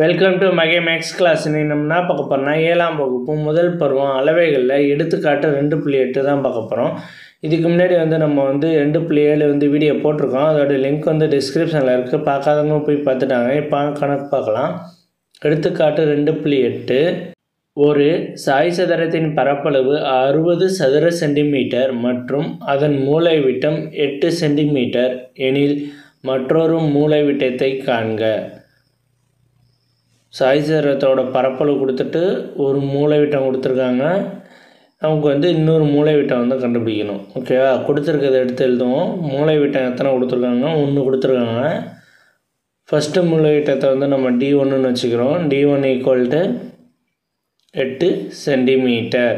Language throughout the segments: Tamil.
வெல்கம் டு மகே மேக்ஸ் கிளாஸ். இன்னைக்கு நம்ம என்ன பார்க்க போகிறோம்னா 7ஆம் வகுப்பு முதல் பருவம் அளவைகளில் எடுத்துக்காட்டு 2.8 தான் பார்க்க போகிறோம். இதுக்கு முன்னாடி நம்ம 2.7 வீடியோ போட்டிருக்கோம். அதோட லிங்க் டிஸ்கிரிப்ஷனில் இருக்குது. பார்க்காதவங்க போய் பார்த்துட்டாங்க. இப்போ கணக்கு பார்க்கலாம். எடுத்துக்காட்டு 2.8. ஒரு சாய் சதுரத்தின் பரப்பளவு 60 சதுர சென்டிமீட்டர் மற்றும் அதன் மூலைவிட்டம் 8 சென்டிமீட்டர் எனில் மற்றொரு மூலைவிட்டத்தை காண்க. சாய் சதுரத்தோட பரப்பளவு கொடுத்துட்டு ஒரு மூலைவிட்டம் கொடுத்துருக்காங்க. நமக்கு இன்னொரு மூலைவிட்டம் கண்டுபிடிக்கணும். ஓகேவா? கொடுத்துருக்கிறத எடுத்து எழுதுவோம். மூலைவிட்டம் எத்தனை கொடுத்துருக்காங்க? 1 கொடுத்துருக்காங்க. ஃபஸ்ட்டு மூலைவிட்டத்தை நம்ம D1ன்னு வச்சுக்கிறோம். D1 = 8 centimetre.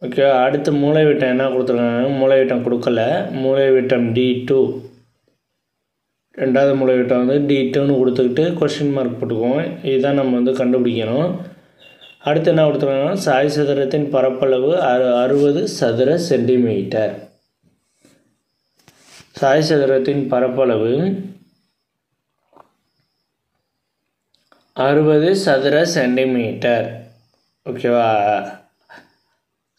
ஓகேவா? அடுத்து மூலைவிட்டம் என்ன கொடுத்துருக்காங்க? மூலைவிட்டம் கொடுக்கல. மூலைவிட்டம் D2. ரெண்டாவது மூலைவிட்டம் D2ன்னு கொடுத்துக்கிட்டு கொஸ்டின் மார்க் போட்டுக்குவோம். இதுதான் நம்ம கண்டுபிடிக்கணும். அடுத்து என்ன கொடுத்துருக்காங்கன்னா சாய் சதுரத்தின் பரப்பளவு 60 சதுர சென்டிமீட்டர். சாய் சதுரத்தின் பரப்பளவு 60 சதுர சென்டிமீட்டர். ஓகேவா?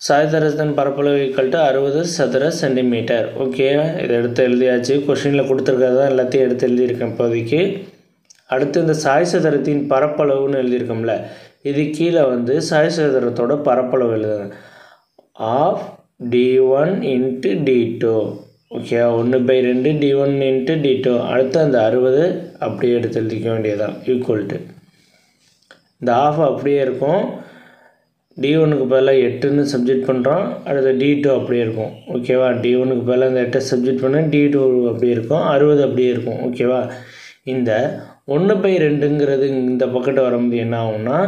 சாய் சதுரத்தின் பரப்பளவு = 60 சதுர சென்டிமீட்டர். ஓகே, இதை எடுத்து எழுதியாச்சு. கொஷினில் கொடுத்துருக்கிறது தான் எல்லாத்தையும் எடுத்து எழுதியிருக்கேன் இப்போதைக்கு. அடுத்து இந்த சாய் சதுரத்தின் பரப்பளவுன்னு எழுதியிருக்கோம்ல, இது கீழே சாய் சதுரத்தோட பரப்பளவு எழுதுங்க. Half D1 × D2. Okay, 1/2 D1 × D2. அடுத்து அந்த 60 அப்படியே எடுத்து எழுதிக்க வேண்டியதுதான். ஈக்குவல் இந்த ஆஃப் அப்படியே இருக்கும். D1க்கு பதிலாக 8ன்னு சப்ஜெக்ட் பண்ணுறோம். அடுத்து D2 அப்படியே இருக்கும். ஓகேவா? D1க்கு பதிலாக இந்த 8 சப்ஜெக்ட் பண்ண D2 அப்படியே இருக்கும். 60 அப்படியே இருக்கும். ஓகேவா? இந்த 1/2ங்கிறது இந்த பக்கத்து வரும்போது என்ன ஆகும்னா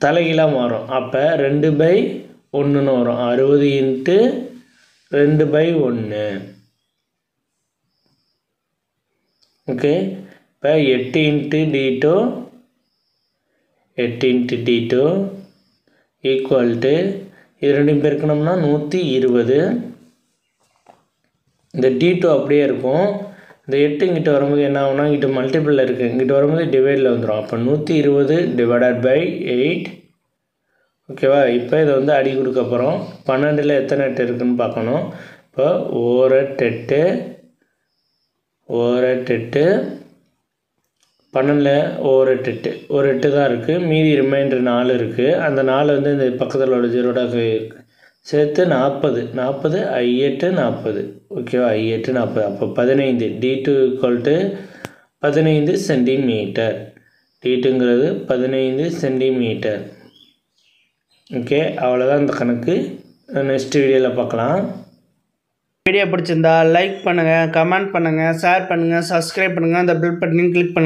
தலைகீழாக மாறும். அப்போ 2/1ன்னு வரும். 60 × 2/1. ஓகே, இப்போ 8 × D2 இது ரெண்டும் பெருக்கணும்னா 120. இந்த D2 அப்படியே இருக்கும். இந்த 8 இங்கிட்ட வரும்போது என்ன ஆகும்னா இங்கிட்ட மல்டிபிளில் இருக்குது. இங்கிட்ட வரும்போது டிவைடில் வந்துடும். அப்போ 120 / 8. ஓகேவா? இப்போ இதை அடி கொடுக்க போகிறோம். 12ல் எத்தனை 8 இருக்குதுன்னு பார்க்கணும். இப்போ 1 8 12ல் 1 8 ஒரு 8 தான் இருக்குது. மீதி ரிமைண்டர் 4 இருக்குது. அந்த 4 இந்த பக்கத்தில் உள்ள ஜீரோட சேர்த்து 40. 40 I8 40. ஓகேவா? I8 40. அப்போ 15. D2 = 15 centimetre. D2ங்கிறது 15 சென்டிமீட்டர். ஓகே, அவ்வளோதான் இந்த கணக்கு. நெக்ஸ்ட் வீடியோவில் பார்க்கலாம். வீடியோ பிடிச்சிருந்தா லைக் பண்ணுங்கள், கமெண்ட் பண்ணுங்கள், ஷேர் பண்ணுங்கள், சப்ஸ்கிரைப் பண்ணுங்கள், அந்த பெல் பட்டனையும் கிளிக் பண்ணுங்கள்.